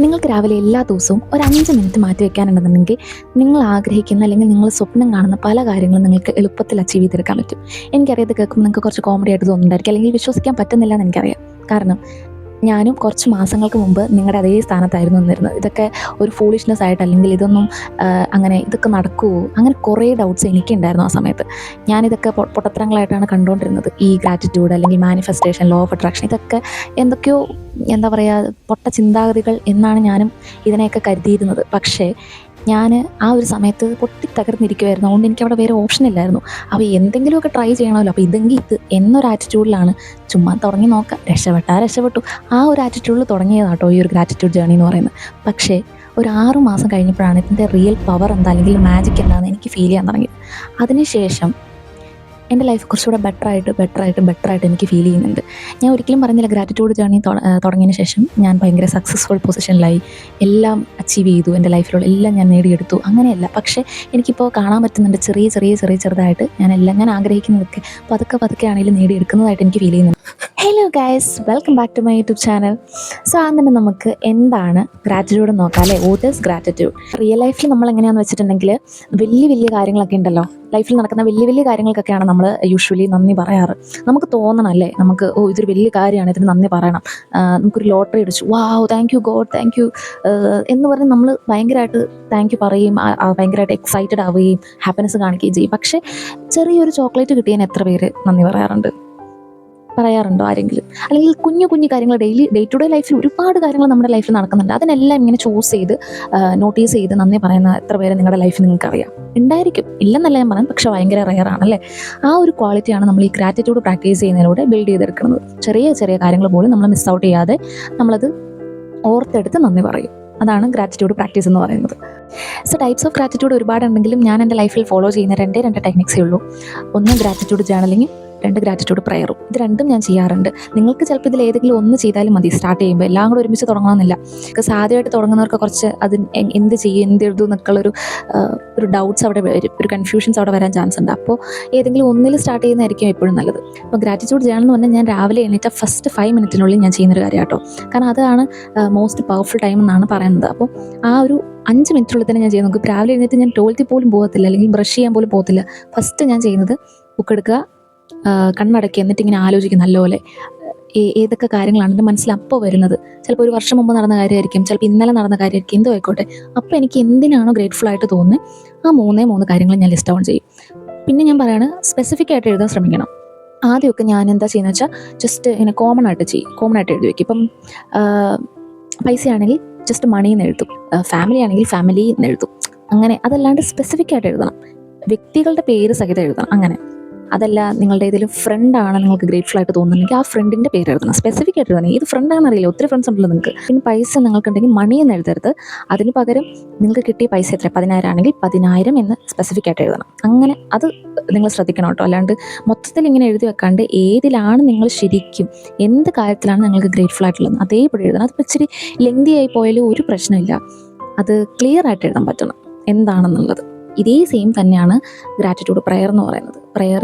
നിങ്ങൾക്ക് രാവിലെ എല്ലാ ദിവസവും ഒരു 5 മിനിറ്റ് മാറ്റി വെക്കാനുണ്ടെന്നുണ്ടെങ്കിൽ നിങ്ങൾ ആഗ്രഹിക്കുന്ന അല്ലെങ്കിൽ നിങ്ങൾ സ്വപ്നം കാണുന്ന പല കാര്യങ്ങളും നിങ്ങൾക്ക് എളുപ്പത്തിൽ അച്ചീവ് ചെയ്തെടുക്കാൻ പറ്റും. എനിക്കറിയാം ഇത് കേൾക്കുമ്പോൾ നിങ്ങൾക്ക് കുറച്ച് കോമഡി ആയിട്ട് തോന്നുന്നുണ്ടായിരിക്കും, അല്ലെങ്കിൽ വിശ്വസിക്കാൻ പറ്റുന്നില്ല എന്ന് എനിക്കറിയാം. കാരണം ഞാനും കുറച്ച് മാസങ്ങൾക്ക് മുമ്പ് നിങ്ങളുടെ അതേ സ്ഥാനത്തായിരുന്നു നിന്നിരുന്നത്. ഇതൊക്കെ ഒരു ഫൂളിഷ്നെസ് ആയിട്ട്, അല്ലെങ്കിൽ ഇതൊന്നും അങ്ങനെ ഇതൊക്കെ നടക്കുമോ, അങ്ങനെ കുറേ ഡൗട്ട്സ് എനിക്കുണ്ടായിരുന്നു ആ സമയത്ത്. ഞാനിതൊക്കെ പൊട്ടത്തരങ്ങളായിട്ടാണ് കണ്ടുകൊണ്ടിരുന്നത്. ഈ ഗ്രാറ്റിറ്റ്യൂഡ് അല്ലെങ്കിൽ മാനിഫെസ്റ്റേഷൻ, ലോ ഓഫ് അട്രാക്ഷൻ, ഇതൊക്കെ എന്തൊക്കെയോ എന്താ പറയുക പൊട്ട ചിന്താഗതികൾ എന്നാണ് ഞാനും ഇതിനെയൊക്കെ കരുതിയിരുന്നത്. പക്ഷേ ഞാൻ ആ ഒരു സമയത്ത് പൊട്ടിത്തകർന്നിരിക്കുമായിരുന്നു. അതുകൊണ്ട് എനിക്ക് അവിടെ വേറെ ഓപ്ഷൻ ഇല്ലായിരുന്നു. അപ്പോൾ എന്തെങ്കിലുമൊക്കെ ട്രൈ ചെയ്യണമല്ലോ, അപ്പോൾ ഇതെങ്കിൽ ഇത് എന്നൊരു ആറ്റിറ്റ്യൂഡിലാണ് ചുമ്മാ തുടങ്ങി നോക്കാം, രക്ഷപ്പെട്ടാൽ രക്ഷപ്പെട്ടു, ആ ഒരു ആറ്റിറ്റ്യൂഡിൽ തുടങ്ങിയതാട്ടോ ഈ ഒരു ഗ്രാറ്റിറ്റ്യൂഡ് ജേർണി എന്ന് പറയുന്നത്. പക്ഷേ ഒരു 6 മാസം കഴിഞ്ഞപ്പോഴാണ് ഇതിൻ്റെ റിയൽ പവർ എന്താ, അല്ലെങ്കിൽ മാജിക് എന്താണെന്ന് എനിക്ക് ഫീൽ ചെയ്യാൻ തുടങ്ങിയത്. അതിനുശേഷം എൻ്റെ ലൈഫ് കുറച്ചുകൂടെ ബെറ്ററായിട്ട് എനിക്ക് ഫീൽ ചെയ്യുന്നുണ്ട്. ഞാൻ ഒരിക്കലും പറയുന്നില്ല ഗ്രാറ്റിറ്റ്യൂഡ് ജേർണി തുടങ്ങിയതിന് ശേഷം ഞാൻ ഭയങ്കര സക്സസ്ഫുൾ പൊസിഷനിലായി, എല്ലാം അച്ചീവ് ചെയ്തു, എൻ്റെ ലൈഫിലുള്ള എല്ലാം ഞാൻ നേടിയെടുത്തു, അങ്ങനെയല്ല. പക്ഷേ എനിക്കിപ്പോൾ കാണാൻ പറ്റുന്നുണ്ട് ചെറുതായിട്ട് ഞാൻ ആഗ്രഹിക്കുന്നതൊക്കെ പതുക്കെ ആണെങ്കിലും നേടിയെടുക്കുന്നതായിട്ട് എനിക്ക് ഫീൽ ചെയ്യുന്നുണ്ട്. Hello guys, welcome back to my YouTube channel. So അങ്ങനെ നമുക്ക് എന്താണ് ഗ്രാറ്റിറ്റ്യൂഡ് നോക്കാം അല്ലേ. What is gratitude? റിയൽ ലൈഫിൽ നമ്മൾ എങ്ങനെയാണെന്ന് വെച്ചിട്ടുണ്ടെങ്കിൽ വലിയ കാര്യങ്ങളൊക്കെ ഉണ്ടല്ലോ, ലൈഫിൽ നടക്കുന്ന വലിയ കാര്യങ്ങൾക്കൊക്കെയാണ് നമ്മൾ യൂഷ്വലി നന്ദി പറയാറ്. നമുക്ക് തോന്നണം അല്ലേ, നമുക്ക് ഇതൊരു വലിയ കാര്യമാണ്, ഇതിന് നന്ദി പറയണം. നമുക്കൊരു ലോട്ടറി അടിച്ചു, വാവ് thank you God, thank U എന്ന് പറഞ്ഞ് നമ്മൾ ഭയങ്കരമായിട്ട് താങ്ക് യു പറയും, ഭയങ്കരമായിട്ട് എക്സൈറ്റഡ് ആവുകയും ഹാപ്പിനെസ് കാണിക്കുകയും ചെയ്യും. പക്ഷേ ചെറിയൊരു ചോക്ലേറ്റ് കിട്ടിയതിന് എത്ര പേര് നന്ദി പറയാറുണ്ടോ ആരെങ്കിലും? അല്ലെങ്കിൽ കുഞ്ഞു കാര്യങ്ങൾ ഡേ ടു ഡേ ലൈഫിൽ ഒരുപാട് കാര്യങ്ങൾ നമ്മുടെ ലൈഫിൽ നടക്കുന്നുണ്ട്. അതിനെല്ലാം ഇങ്ങനെ ചൂസ് ചെയ്ത് നോട്ടീസ് ചെയ്ത് നന്ദി പറയുന്ന എത്ര പേര് നിങ്ങളുടെ ലൈഫിൽ നിങ്ങൾക്കറിയാം? ഉണ്ടായിരിക്കും, ഇല്ലെന്നല്ല ഞാൻ പറയാം, പക്ഷെ ഭയങ്കര റെയറാണല്ലേ. ആ ഒരു ക്വാളിറ്റിയാണ് നമ്മൾ ഈ ഗ്രാറ്റിറ്റ്യൂഡ് പ്രാക്ടീസ് ചെയ്യുന്നതിലൂടെ ബിൽഡ് ചെയ്തെടുക്കുന്നത്. ചെറിയ കാര്യങ്ങൾ പോലും നമ്മൾ മിസ് ഔട്ട് ചെയ്യാതെ നമ്മളത് ഓർത്തെടുത്ത് നന്ദി പറയും. അതാണ് ഗ്രാറ്റിറ്റ്യൂഡ് പ്രാക്ടീസ് എന്ന് പറയുന്നത്. സോ ടൈപ്സ് ഓഫ് ഗ്രാറ്റിറ്റ്യൂഡ് ഒരുപാടുണ്ടെങ്കിലും ഞാൻ എൻ്റെ ലൈഫിൽ ഫോളോ ചെയ്യുന്ന രണ്ട് ടെക്നിക്സേ ഉള്ളൂ. ഒന്ന് ഗ്രാറ്റിറ്റ്യൂഡ് ജേർണലിങ്ങും, 2 ഗ്രാറ്റിറ്റ്യൂഡ് പ്രയറും. ഇത് രണ്ടും ഞാൻ ചെയ്യാറുണ്ട്. നിങ്ങൾക്ക് ചിലപ്പോൾ ഇതിൽ ഏതെങ്കിലും ഒന്ന് ചെയ്താലും മതി. സ്റ്റാർട്ട് ചെയ്യുമ്പോൾ എല്ലാം കൂടെ ഒരുമിച്ച് തുടങ്ങണമെന്നില്ല. ബിക്കോസ് ആദ്യമായിട്ട് തുടങ്ങുന്നവർക്ക് കുറച്ച് എന്ത് ചെയ്യും, എന്ത് എഴുതും എന്നൊക്കെയുള്ളൊരു ഒരു ഡൗട്ട്സ് അവിടെ വരും, ഒരു കൺഫ്യൂഷൻസ് അവിടെ വരാൻ ചാൻസ് ഉണ്ട്. അപ്പോൾ ഏതെങ്കിലും ഒന്നിൽ സ്റ്റാർട്ട് ചെയ്യുന്നതായിരിക്കും എപ്പോഴും നല്ലത്. അപ്പോൾ ഗ്രാറ്റിറ്റ്യൂഡ് ജേർണൽ എന്ന് പറഞ്ഞാൽ ഞാൻ രാവിലെ എണീറ്റ ഫസ്റ്റ് 5 മിനിറ്റിനുള്ളിൽ ഞാൻ ചെയ്യുന്നൊരു കാര്യം കേട്ടോ. കാരണം അതാണ് മോസ്റ്റ് പവർഫുൾ ടൈം എന്നാണ് പറയുന്നത്. അപ്പോൾ ആ ഒരു 5 മിനിറ്റിനുള്ളിൽ തന്നെ ഞാൻ ചെയ്യുന്നത്. ഇപ്പോൾ രാവിലെ എഴുന്നേറ്റ് ഞാൻ ടോയ്ലറ്റിൽ പോലും പോകത്തില്ല, അല്ലെങ്കിൽ ബ്രഷ് ചെയ്യാൻ പോലും പോകത്തില്ല. ഫസ്റ്റ് ഞാൻ ചെയ്യുന്നത് ബുക്ക് എടുക്കുക, കണ്ണടക്കി, എന്നിട്ട് ഇങ്ങനെ ആലോചിക്കും നല്ലപോലെ ഏതൊക്കെ കാര്യങ്ങളാണ് എൻ്റെ മനസ്സിൽ അപ്പോൾ വരുന്നത്. ചിലപ്പോൾ ഒരു വർഷം മുമ്പ് നടന്ന കാര്യമായിരിക്കും, ചിലപ്പോൾ ഇന്നലെ നടന്ന കാര്യമായിരിക്കും, എന്തോ ആയിക്കോട്ടെ. അപ്പോൾ എനിക്ക് എന്തിനാണോ ഗ്രേറ്റ്ഫുൾ ആയിട്ട് തോന്നുന്നത് ആ 3 കാര്യങ്ങൾ ഞാൻ ലിസ്റ്റ് ഡൗൺ ചെയ്യും. പിന്നെ ഞാൻ പറയാണ്, സ്പെസിഫിക് ആയിട്ട് എഴുതാൻ ശ്രമിക്കണം. ആദ്യമൊക്കെ ഞാൻ എന്താ ചെയ്യുന്നത് വെച്ചാൽ ജസ്റ്റ് ഇങ്ങനെ കോമൺ ആയിട്ട് എഴുതി വയ്ക്കും. ഇപ്പം പൈസയാണെങ്കിൽ ജസ്റ്റ് മണി എന്ന് എഴുതും, ഫാമിലി ആണെങ്കിൽ ഫാമിലി എന്ന് എഴുതും. അങ്ങനെ അതല്ലാണ്ട് സ്പെസിഫിക് ആയിട്ട് എഴുതണം, വ്യക്തികളുടെ പേര് സഹിതം എഴുതണം. അങ്ങനെ അതല്ല, നിങ്ങളുടെ ഏതെങ്കിലും ഫ്രണ്ടാണ് നിങ്ങൾക്ക് ഗ്രേറ്റ്ഫുൾ ആയിട്ട് തോന്നുന്നുണ്ടെങ്കിൽ ആ ഫ്രണ്ടിൻ്റെ പേര് എഴുതണം, സ്പെസിഫിക് ആയിട്ട് എഴുതണം. ഏത് ഫ്രണ്ടാണെന്ന് അറിയില്ല, ഒത്തിരി ഫ്രണ്ട്സ് ഉണ്ടല്ലോ നിങ്ങൾക്ക്. പിന്നെ പൈസ നിങ്ങൾക്കുണ്ടെങ്കിൽ മണി എന്ന് എഴുതരുത്, അതിന് പകരം നിങ്ങൾക്ക് കിട്ടിയ പൈസ എത്ര, 10,000 ആണെങ്കിൽ 10,000 എന്ന് സ്പെസിഫിക് ആയിട്ട് എഴുതണം. അങ്ങനെ അത് നിങ്ങൾ ശ്രദ്ധിക്കണം കേട്ടോ. അല്ലാണ്ട് മൊത്തത്തിൽ ഇങ്ങനെ എഴുതി വെക്കാണ്ട് ഏതിലാണ് നിങ്ങൾ ശരിക്കും എന്ത് കാര്യത്തിലാണ് നിങ്ങൾക്ക് ഗ്രേറ്റ്ഫുൾ ആയിട്ടുള്ളത് അതേപടി എഴുതണം. അതിപ്പോൾ ഇച്ചിരി ലെങ്തി ആയി പോയാലും ഒരു പ്രശ്നമില്ല, അത് ക്ലിയർ ആയിട്ട് എഴുതാൻ പറ്റണം എന്താണെന്നുള്ളത്. ഇതേ സെയിം തന്നെയാണ് ഗ്രാറ്റിറ്റ്യൂഡ് പ്രയർ എന്ന് പറയുന്നത്. പ്രയർ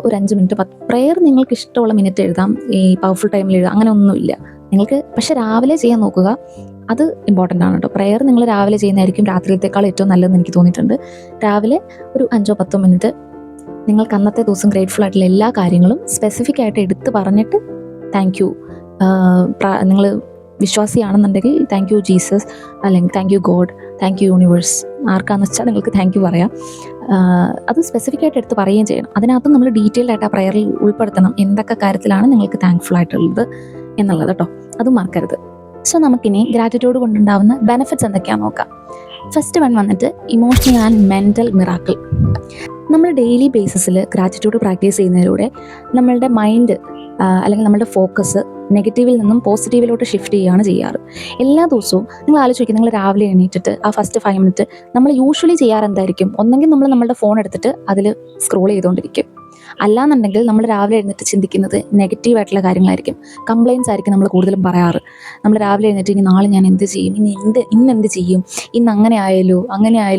ഒരു 5 മിനിറ്റ് പ്രയർ നിങ്ങൾക്ക് ഇഷ്ടമുള്ള മിനിറ്റ് എഴുതാം, ഈ പവർഫുൾ ടൈമിൽ എഴുതാം, അങ്ങനെ ഒന്നുമില്ല നിങ്ങൾക്ക്. പക്ഷെ രാവിലെ ചെയ്യാൻ നോക്കുക, അത് ഇമ്പോർട്ടൻ്റ് ആണ് കേട്ടോ. പ്രയർ നിങ്ങൾ രാവിലെ ചെയ്യുന്നതായിരിക്കും രാത്രിയിലത്തേക്കാൾ ഏറ്റവും നല്ലതെന്ന് എനിക്ക് തോന്നിയിട്ടുണ്ട്. രാവിലെ ഒരു 5-10 മിനിറ്റ് നിങ്ങൾക്ക് അന്നത്തെ ദിവസം ഗ്രേറ്റ്ഫുൾ ആയിട്ടുള്ള എല്ലാ കാര്യങ്ങളും സ്പെസിഫിക് ആയിട്ട് എടുത്ത് പറഞ്ഞിട്ട് താങ്ക് യു, നിങ്ങൾ വിശ്വാസിയാണെന്നുണ്ടെങ്കിൽ താങ്ക് യു ജീസസ്, അല്ലെങ്കിൽ thank you God, thank you universe, ആർക്കാന്ന് വെച്ചാൽ നിങ്ങൾക്ക് താങ്ക് യു പറയാം. അത് സ്പെസിഫിക് ആയിട്ട് എടുത്ത് പറയുകയും ചെയ്യണം. അതിനകത്ത് നമ്മൾ ഡീറ്റെയിൽഡ് ആയിട്ട് ആ പ്രയറിൽ ഉൾപ്പെടുത്തണം എന്തൊക്കെ കാര്യത്തിലാണ് നിങ്ങൾക്ക് താങ്ക്ഫുൾ ആയിട്ടുള്ളത് എന്നുള്ളത് കേട്ടോ, അതും മറക്കരുത്. സോ നമുക്കിനി ഗ്രാറ്റിറ്റ്യൂഡ് കൊണ്ടുണ്ടാവുന്ന ബെനിഫിറ്റ്സ് എന്തൊക്കെയാണെന്ന് നോക്കാം. ഫസ്റ്റ് വൺ വന്നിട്ട് ഇമോഷണൽ ആൻഡ് മെൻ്റൽ മിറാക്കിൾ. നമ്മൾ ഡെയിലി ബേസിസിൽ ഗ്രാറ്റിറ്റ്യൂഡ് പ്രാക്ടീസ് ചെയ്യുന്നതിലൂടെ നമ്മളുടെ മൈൻഡ് അല്ലെങ്കിൽ നമ്മുടെ ഫോക്കസ് നെഗറ്റീവിൽ നിന്നും പോസിറ്റീവിലോട്ട് ഷിഫ്റ്റ് ചെയ്യുകയാണ് ചെയ്യാറ്. എല്ലാ ദിവസവും നിങ്ങൾ ആലോചിക്കുക, നിങ്ങൾ രാവിലെ എണീറ്റിട്ട് ആ ഫസ്റ്റ് 5 മിനിറ്റ് നമ്മൾ യൂഷ്വലി ചെയ്യാറ് എന്തായിരിക്കും? ഒന്നെങ്കിൽ നമ്മൾ നമ്മളുടെ ഫോൺ എടുത്തിട്ട് അതിൽ സ്ക്രോൾ ചെയ്തുകൊണ്ടിരിക്കും, അല്ലാന്നുണ്ടെങ്കിൽ നമ്മൾ രാവിലെ എഴുന്നേറ്റ് ചിന്തിക്കുന്നത് നെഗറ്റീവായിട്ടുള്ള കാര്യങ്ങളായിരിക്കും, കംപ്ലയിൻസ് ആയിരിക്കും നമ്മൾ കൂടുതലും പറയാറ്. നമ്മൾ രാവിലെ എഴുന്നേറ്റ് ഇനി നാളെ ഞാൻ എന്ത് ചെയ്യും, ഇന്നെന്ത് ചെയ്യും, ഇന്ന് അങ്ങനെ ആയാലോ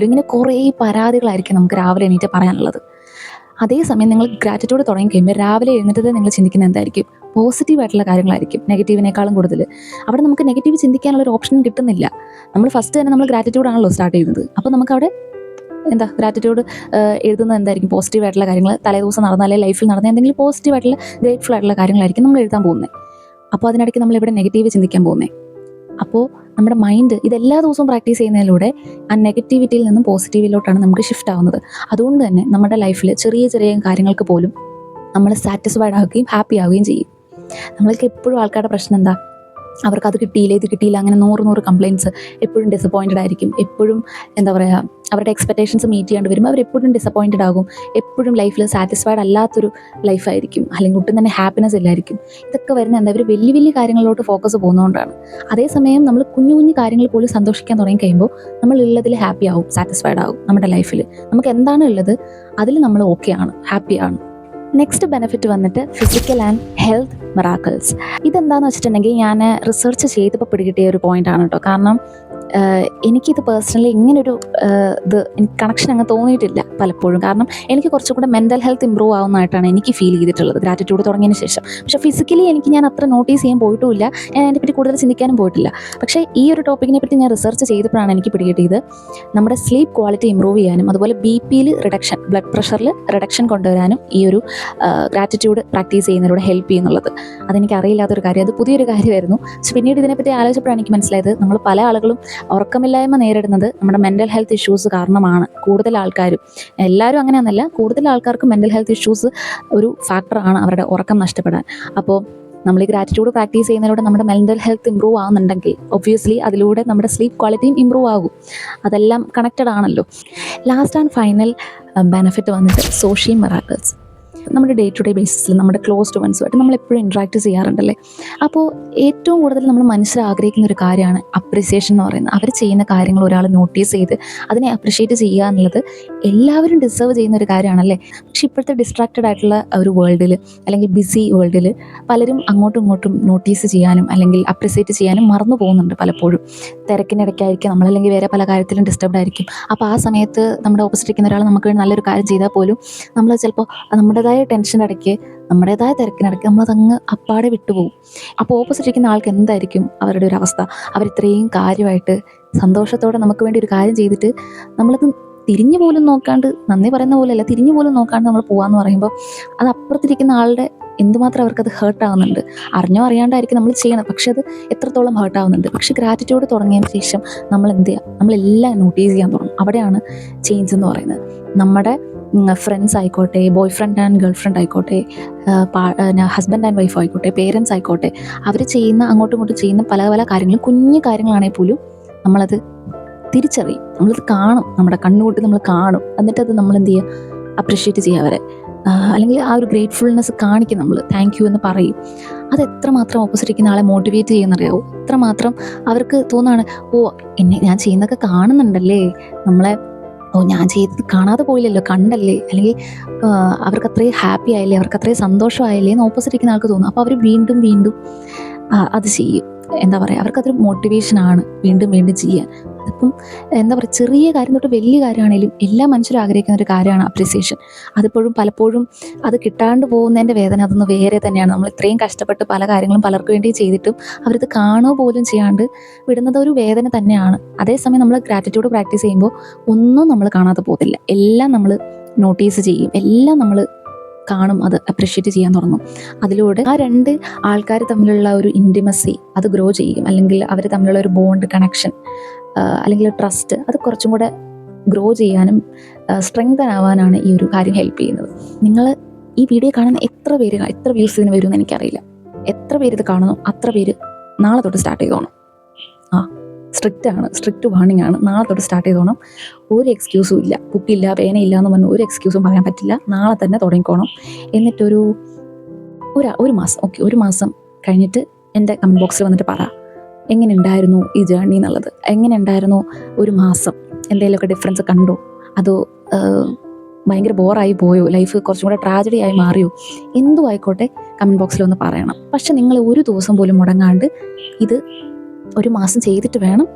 ഇങ്ങനെ കുറേ പരാതികളായിരിക്കും നമുക്ക് രാവിലെ എണീറ്റ് പറയാനുള്ളത്. അതേസമയം നിങ്ങൾ ഗ്രാറ്റിറ്റ്യൂഡ് തുടങ്ങി കഴിയുമ്പോൾ രാവിലെ എഴുന്നേറ്റത് നിങ്ങൾ ചിന്തിക്കുന്നത് എന്തായിരിക്കും? പോസിറ്റീവായിട്ടുള്ള കാര്യങ്ങളായിരിക്കും നെഗറ്റീവിനേക്കാളും കൂടുതൽ. അവിടെ നമുക്ക് നെഗറ്റീവ് ചിന്തിക്കാനുള്ള ഒരു ഓപ്ഷൻ കിട്ടുന്നില്ല. നമ്മൾ ഫസ്റ്റ് തന്നെ നമ്മൾ ഗ്രാറ്റിറ്റ്യൂഡാണല്ലോ സ്റ്റാർട്ട് ചെയ്യുന്നത്. അപ്പോൾ നമുക്കവിടെ ഗ്രാറ്റിറ്റ്യൂഡ് എഴുതുന്നത് എന്തായിരിക്കും? പോസിറ്റീവായിട്ടുള്ള കാര്യങ്ങൾ, തലേദിവസം നടന്ന അല്ലെങ്കിൽ ലൈഫിൽ നടന്ന എന്തെങ്കിലും പോസിറ്റീവായിട്ടുള്ള ഗ്രേറ്റ്ഫുൾ ആയിട്ടുള്ള കാര്യങ്ങളായിരിക്കും നമ്മൾ എഴുതാൻ പോകുന്നത്. അപ്പോൾ അതിനിടയ്ക്ക് നമ്മൾ ഇവിടെ നെഗറ്റീവ് ചിന്തിക്കാൻ പോകുന്നത്. അപ്പോൾ നമ്മുടെ മൈൻഡ് ഇതെല്ലാ ദിവസവും പ്രാക്ടീസ് ചെയ്യുന്നതിലൂടെ ആ നെഗറ്റിവിറ്റിയിൽ നിന്നും പോസിറ്റീവിലോട്ടാണ് നമുക്ക് ഷിഫ്റ്റ് ആവുന്നത്. അതുകൊണ്ട് തന്നെ നമ്മുടെ ലൈഫിൽ ചെറിയ ചെറിയ കാര്യങ്ങൾക്ക് പോലും നമ്മൾ സാറ്റിസ്ഫൈഡ് ആവുകയും ഹാപ്പി ആവുകയും ചെയ്യും. നമ്മൾക്ക് എപ്പോഴും ആൾക്കാരുടെ പ്രശ്നം എന്താ? അവർക്ക് അത് കിട്ടിയില്ല, ഇത് കിട്ടിയില്ല, അങ്ങനെ 100 കംപ്ലയിൻറ്റ്സ്, എപ്പോഴും ഡിസപ്പോയിൻറ്റഡ് ആയിരിക്കും, എപ്പോഴും അവരുടെ എക്സ്പെക്റ്റേഷൻസ് മീറ്റ് ചെയ്യാണ്ട് വരുമ്പോൾ അവരെപ്പോഴും ഡിസപ്പോയിൻറ്റഡ് ആകും, എപ്പോഴും ലൈഫിൽ സാറ്റിസ്ഫൈഡ് അല്ലാത്തൊരു ലൈഫായിരിക്കും, അല്ലെങ്കിൽ ഒട്ടും തന്നെ ഹാപ്പിനെസ് ഇല്ലായിരിക്കും. ഇതൊക്കെ വരുന്ന അവർ വലിയ വലിയ കാര്യങ്ങളിലോട്ട് ഫോക്കസ് പോകുന്നതുകൊണ്ടാണ്. അതേസമയം നമ്മൾ കുഞ്ഞു കുഞ്ഞു കാര്യങ്ങൾ പോലും സന്തോഷിക്കാൻ തുടങ്ങി കഴിയുമ്പോൾ നമ്മൾ ഉള്ളതിൽ ഹാപ്പി ആവും, സാറ്റിസ്ഫൈഡ് ആവും. നമ്മുടെ ലൈഫിൽ നമുക്ക് എന്താണ് ഉള്ളത് അതിൽ നമ്മൾ ഓക്കെ ആണ്, ഹാപ്പിയാണ്. നെക്സ്റ്റ് ബെനിഫിറ്റ് വന്നിട്ട് ഫിസിക്കൽ ആൻഡ് ഹെൽത്ത് മിറാക്കിൾസ്. ഇതെന്താണെന്ന് വെച്ചിട്ടുണ്ടെങ്കിൽ ഞാൻ റിസർച്ച് ചെയ്തപ്പോൾ പിടികിട്ടിയ ഒരു പോയിൻ്റാണ് കേട്ടോ. കാരണം എനിക്കിത് പേഴ്സണലി ഇങ്ങനൊരു എനിക്ക് കണക്ഷൻ അങ്ങ് തോന്നിയിട്ടില്ല പലപ്പോഴും. കാരണം എനിക്ക് കുറച്ചും കൂടെ മെൻ്റൽ ഹെൽത്ത് ഇമ്പ്രൂവ് ആവുന്നതായിട്ടാണ് എനിക്ക് ഫീൽ ചെയ്തിട്ടുള്ളത് ഗ്രാറ്റിറ്റ്യൂഡ് തുടങ്ങിയതിന് ശേഷം. പക്ഷേ ഫിസിക്കലി ഞാൻ അത്ര നോട്ടീസ് ചെയ്യാൻ പോയിട്ടുമില്ല, ഞാൻ അതിനെപ്പറ്റി കൂടുതൽ ചിന്തിക്കാനും പോയിട്ടില്ല. പക്ഷേ ഈ ഒരു ടോപ്പിക്കിനെ പറ്റി ഞാൻ റിസർച്ച് ചെയ്തപ്പോഴാണ് എനിക്ക് പിടികിട്ടിയത് നമ്മുടെ സ്ലീപ്പ് ക്വാളിറ്റി ഇമ്പ്രൂവ് ചെയ്യാനും അതുപോലെ BP റിഡക്ഷൻ, ബ്ലഡ് പ്രഷറിൽ റിഡക്ഷൻ കൊണ്ടുവരാനും ഈ ഒരു ഗ്രാറ്റിറ്റ്യൂഡ് പ്രാക്ടീസ് ചെയ്യുന്നതിലൂടെ ഹെൽപ്പ് ചെയ്യുന്നുള്ളത്. അതെനിക്ക് അറിയില്ലാത്തൊരു കാര്യം, അത് പുതിയൊരു കാര്യമായിരുന്നു. പക്ഷെ പിന്നീട് ഇതിനെപ്പറ്റി ആലോചിച്ചപ്പോഴാണ് എനിക്ക് മനസ്സിലായത് നമ്മൾ പല ആളുകളും ഉറക്കമില്ലായ്മ നേരിടുന്നത് നമ്മുടെ മെൻ്റൽ ഹെൽത്ത് ഇഷ്യൂസ് കാരണമാണ്. കൂടുതൽ ആൾക്കാരും, എല്ലാവരും അങ്ങനെയൊന്നല്ല, കൂടുതൽ ആൾക്കാർക്ക് മെൻ്റൽ ഹെൽത്ത് ഇഷ്യൂസ് ഒരു ഫാക്ടറാണ് അവരുടെ ഉറക്കം നഷ്ടപ്പെടാൻ. അപ്പോൾ നമ്മൾ ഈ ഗ്രാറ്റിറ്റ്യൂഡ് പ്രാക്ടീസ് ചെയ്യുന്നതിലൂടെ നമ്മുടെ മെൻ്റൽ ഹെൽത്ത് ഇമ്പ്രൂവ് ആവുന്നുണ്ടെങ്കിൽ ഒബ്വിയസ്ലി അതിലൂടെ നമ്മുടെ സ്ലീപ്പ് ക്വാളിറ്റിയും ഇമ്പ്രൂവ് ആകും. അതെല്ലാം കണക്റ്റഡ് ആണല്ലോ. ലാസ്റ്റ് ആൻഡ് ഫൈനൽ ബെനിഫിറ്റ് വന്നിട്ട് സോഷ്യൽ മിറാക്കിൾസ്. നമ്മുടെ ഡേ ടു ഡേ ബേസിസിൽ നമ്മുടെ ക്ലോസ്ഡ് വൺസുമായിട്ട് നമ്മൾ എപ്പോഴും ഇൻട്രാക്ട് ചെയ്യാറുണ്ടല്ലേ. അപ്പോൾ ഏറ്റവും കൂടുതൽ നമ്മൾ മനസ്സിൽ ആഗ്രഹിക്കുന്ന ഒരു കാര്യമാണ് അപ്രിസിയേഷൻ എന്ന് പറയുന്നത്. അവർ ചെയ്യുന്ന കാര്യങ്ങൾ ഒരാൾ നോട്ടീസ് ചെയ്ത് അതിനെ അപ്രിഷ്യേറ്റ് ചെയ്യുക എന്നുള്ളത് എല്ലാവരും ഡിസേർവ് ചെയ്യുന്ന ഒരു കാര്യമാണല്ലേ. പക്ഷേ ഇപ്പോഴത്തെ ഡിസ്ട്രാക്റ്റഡ് ആയിട്ടുള്ള ഒരു വേൾഡിൽ, അല്ലെങ്കിൽ ബിസി വേൾഡിൽ പലരും അങ്ങോട്ടും ഇങ്ങോട്ടും നോട്ടീസ് ചെയ്യാനും അല്ലെങ്കിൽ അപ്രിസിയേറ്റ് ചെയ്യാനും മറന്നു പോകുന്നുണ്ട് പലപ്പോഴും. തിരക്കിനിടയ്ക്കായിരിക്കും നമ്മൾ, അല്ലെങ്കിൽ വേറെ പല കാര്യത്തിലും ഡിസ്റ്റർബ്ഡ് ആയിരിക്കും. അപ്പോൾ ആ സമയത്ത് നമ്മുടെ ഓപ്പോസിറ്റ് ഇരിക്കുന്ന ഒരാൾ നമുക്ക് വേണ്ടി നല്ലൊരു കാര്യം ചെയ്താൽ പോലും നമ്മൾ ചിലപ്പോൾ നമ്മുടേതായ ടെൻഷൻ്റെ ഇടയ്ക്ക്, നമ്മുടേതായ തിരക്കിനിടയ്ക്ക് നമ്മളതങ്ങ് അപ്പാടെ വിട്ടുപോകും. അപ്പോൾ ഓപ്പോസിറ്റ് ഇരിക്കുന്ന ആൾക്ക് എന്തായിരിക്കും അവരുടെ ഒരു അവസ്ഥ? അവരിത്രയും കാര്യമായിട്ട് സന്തോഷത്തോടെ നമുക്ക് വേണ്ടി ഒരു കാര്യം ചെയ്തിട്ട് നമ്മളത് തിരിഞ്ഞു പോലും നോക്കാണ്ട്, നന്ദി പറയുന്ന പോലെയല്ല, തിരിഞ്ഞു പോലും നോക്കാണ്ട് നമ്മൾ പോകാമെന്ന് പറയുമ്പോൾ അത് അപ്പുറത്തിരിക്കുന്ന ആളുടെ എന്തുമാത്രം അവർക്കത് ഹേർട്ടാവുന്നുണ്ട്. അറിഞ്ഞോ അറിയാണ്ടായിരിക്കും നമ്മൾ ചെയ്യണം, പക്ഷെ അത് എത്രത്തോളം ഹേർട്ടാവുന്നുണ്ട്. പക്ഷെ ഗ്രാറ്റിറ്റ്യൂഡ് തുടങ്ങിയതിന് ശേഷം നമ്മൾ എന്ത് ചെയ്യുക? നമ്മളെല്ലാം നോട്ടീസ് ചെയ്യാൻ തുടങ്ങും. അവിടെയാണ് ചേഞ്ച് എന്ന് പറയുന്നത്. നമ്മുടെ ഫ്രണ്ട്സ് ആയിക്കോട്ടെ, boy friend and girl friend ആയിക്കോട്ടെ, ഹസ്ബൻഡ് ആൻഡ് വൈഫ് ആയിക്കോട്ടെ, പേരൻസ് ആയിക്കോട്ടെ, അവർ ചെയ്യുന്ന അങ്ങോട്ടും ഇങ്ങോട്ടും ചെയ്യുന്ന പല പല കാര്യങ്ങളും, കുഞ്ഞു കാര്യങ്ങളാണെങ്കിൽ പോലും നമ്മളത് തിരിച്ചറിയും, നമ്മളത് കാണും, നമ്മുടെ കണ്ണുകൂട്ടി നമ്മൾ കാണും. എന്നിട്ടത് നമ്മൾ എന്ത് ചെയ്യുക? അപ്രിഷ്യേറ്റ് ചെയ്യുക അവരെ, അല്ലെങ്കിൽ ആ ഒരു ഗ്രേറ്റ്ഫുൾനെസ് കാണിക്കും, നമ്മൾ താങ്ക് യു എന്ന് പറയും. അത് എത്രമാത്രം ഓപ്പോസിറ്റ് ഇരിക്കുന്ന ആളെ മോട്ടിവേറ്റ് ചെയ്യുന്നറിയാവോ? എത്രമാത്രം അവർക്ക് തോന്നാണ്, ഞാൻ ചെയ്യുന്നതൊക്കെ കാണുന്നുണ്ടല്ലേ, നമ്മളെ ഞാൻ ചെയ്തത് കാണാതെ പോയില്ലല്ലോ, കണ്ടല്ലേ, അല്ലെങ്കിൽ അവർക്ക് അത്രയും ഹാപ്പി ആയില്ലേ, അവർക്ക് അത്രയും സന്തോഷമായില്ലേ എന്ന് ഓപ്പോസിറ്റ് ഇരിക്കുന്ന ആൾക്ക് തോന്നും. അപ്പോൾ അവർ വീണ്ടും വീണ്ടും അത് ചെയ്യും. എന്താ പറയുക, അവർക്കതൊരു മോട്ടിവേഷനാണ് വീണ്ടും വീണ്ടും ചെയ്യാൻ. അതിപ്പം എന്താ പറയുക, ചെറിയ കാര്യം തൊട്ട് വലിയ കാര്യമാണെങ്കിലും എല്ലാ മനുഷ്യരും ആഗ്രഹിക്കുന്ന ഒരു കാര്യമാണ് അപ്രിസിയേഷൻ. പലപ്പോഴും അത് കിട്ടാണ്ട് പോകുന്നതിൻ്റെ വേദന അതൊന്ന് വേറെ തന്നെയാണ്. നമ്മൾ ഇത്രയും കഷ്ടപ്പെട്ട് പല കാര്യങ്ങളും പലർക്ക് വേണ്ടി ചെയ്തിട്ടും അവരത് കാണുക പോലും ചെയ്യാണ്ട് വിടുന്നത് ഒരു വേദന തന്നെയാണ്. അതേസമയം നമ്മൾ ഗ്രാറ്റിറ്റ്യൂഡ് പ്രാക്ടീസ് ചെയ്യുമ്പോൾ ഒന്നും നമ്മൾ കാണാതെ പോകത്തില്ല, എല്ലാം നമ്മൾ നോട്ടീസ് ചെയ്യും, എല്ലാം നമ്മൾ കാണും, അത് അപ്രിഷ്യേറ്റ് ചെയ്യാൻ തുടങ്ങും. അതിലൂടെ ആ രണ്ട് ആൾക്കാർ തമ്മിലുള്ള ഒരു ഇൻറ്റിമസി അത് ഗ്രോ ചെയ്യും, അല്ലെങ്കിൽ അവർ തമ്മിലുള്ള ഒരു ബോണ്ട്, കണക്ഷൻ, അല്ലെങ്കിൽ ട്രസ്റ്റ്, അത് കുറച്ചും കൂടെ ഗ്രോ ചെയ്യാനും സ്ട്രെങ്തൻ ആവാനാണ് ഈ ഒരു കാര്യം ഹെൽപ്പ് ചെയ്യുന്നത്. നിങ്ങൾ ഈ വീഡിയോ കാണുന്ന എത്ര വ്യൂസ് ഇതിന് വരുമെന്ന് എനിക്കറിയില്ല. എത്ര പേര് ഇത് കാണുന്നു അത്ര പേര് നാളെ തൊട്ട് സ്റ്റാർട്ട് ചെയ്തോണം. സ്ട്രിക്റ്റ് വാർണിംഗ് ആണ്. നാളെ തൊട്ട് സ്റ്റാർട്ട് ചെയ്തോണം. ഒരു എക്സ്ക്യൂസും ഇല്ല, ബുക്കില്ല, പേനയില്ല എന്ന് പറഞ്ഞ് ഒരു എക്സ്ക്യൂസും പറയാൻ പറ്റില്ല. നാളെ തന്നെ തുടങ്ങിക്കോണം. എന്നിട്ടൊരു ഒരു മാസം കഴിഞ്ഞിട്ട് എൻ്റെ കമൻറ്റ് ബോക്സിൽ വന്നിട്ട് പറ, എങ്ങനെ ഉണ്ടായിരുന്നു ഈ ജേർണി എന്നുള്ളത്, എങ്ങനെ ഉണ്ടായിരുന്നു ഒരു മാസം, എന്തെങ്കിലുമൊക്കെ ഡിഫറൻസ് കണ്ടോ, അതോ ഭയങ്കര ബോറായി പോയോ, ലൈഫ് കുറച്ചും കൂടെ ട്രാജഡി ആയി മാറിയോ, എന്തും ആയിക്കോട്ടെ കമൻറ്റ് ബോക്സിൽ ഒന്ന് പറയണം. പക്ഷെ നിങ്ങൾ ഒരു ദിവസം പോലും മുടങ്ങാണ്ട് ഇത് ഒരു മാസം ചെയ്തിട്ട് വേണം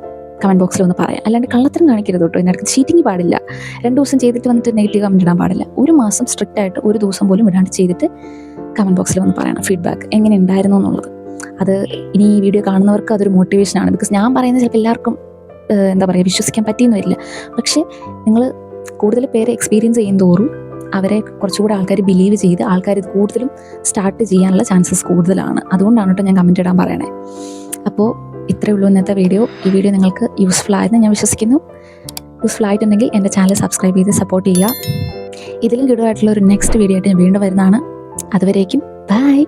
കമൻറ്റ് ബോക്സിൽ ഒന്ന് പറയാം. അല്ലാണ്ട് കള്ളത്തരം കാണിക്കരുത് കേട്ടോ. ഇതിനകത്ത് ചീറ്റിങ് പാടില്ല. 2 ദിവസം ചെയ്തിട്ട് വന്നിട്ട് നെഗറ്റീവ് കമൻറ്റ് ഇടാൻ പാടില്ല. 1 മാസം സ്ട്രിക്റ്റ് ആയിട്ട് 1 ദിവസം പോലും ഇടാണ്ട് ചെയ്തിട്ട് കമൻറ്റ് ബോക്സിൽ ഒന്ന് പറയണം ഫീഡ്ബാക്ക് എങ്ങനെ ഉണ്ടായിരുന്നു എന്നുള്ളത്. അത് ഇനി ഈ വീഡിയോ കാണുന്നവർക്ക് അതൊരു മോട്ടിവേഷനാണ്. ബിക്കോസ് ഞാൻ പറയുന്നത് ചിലപ്പോൾ എല്ലാവർക്കും എന്താ പറയുക വിശ്വസിക്കാൻ പറ്റിയെന്ന് വരില്ല. പക്ഷേ നിങ്ങൾ കൂടുതൽ പേരെ എക്സ്പീരിയൻസ് ചെയ്യും തോറും അവരെ കുറച്ചുകൂടെ ആൾക്കാർ ബിലീവ് ചെയ്ത് ആൾക്കാർ ഇത് കൂടുതലും സ്റ്റാർട്ട് ചെയ്യാനുള്ള ചാൻസസ് കൂടുതലാണ്. അതുകൊണ്ടാണ് കേട്ടോ ഞാൻ കമൻറ്റ് ഇടാൻ പറയണേ. അപ്പോൾ ഇത്രയേ ഉള്ളൂ ഇന്നത്തെ വീഡിയോ. ഈ വീഡിയോ നിങ്ങൾക്ക് യൂസ്ഫുൾ ആയെന്ന് ഞാൻ വിശ്വസിക്കുന്നു. യൂസ്ഫുൾ ആയിട്ടുണ്ടെങ്കിൽ എൻ്റെ ചാനൽ സബ്സ്ക്രൈബ് ചെയ്ത് സപ്പോർട്ട് ചെയ്യുക. ഇതിലും കിടുവായിട്ടുള്ള ഒരു നെക്സ്റ്റ് വീഡിയോ ആയിട്ട് ഞാൻ വീണ്ടും വരുന്നതാണ്. അതുവരേക്കും ബൈ.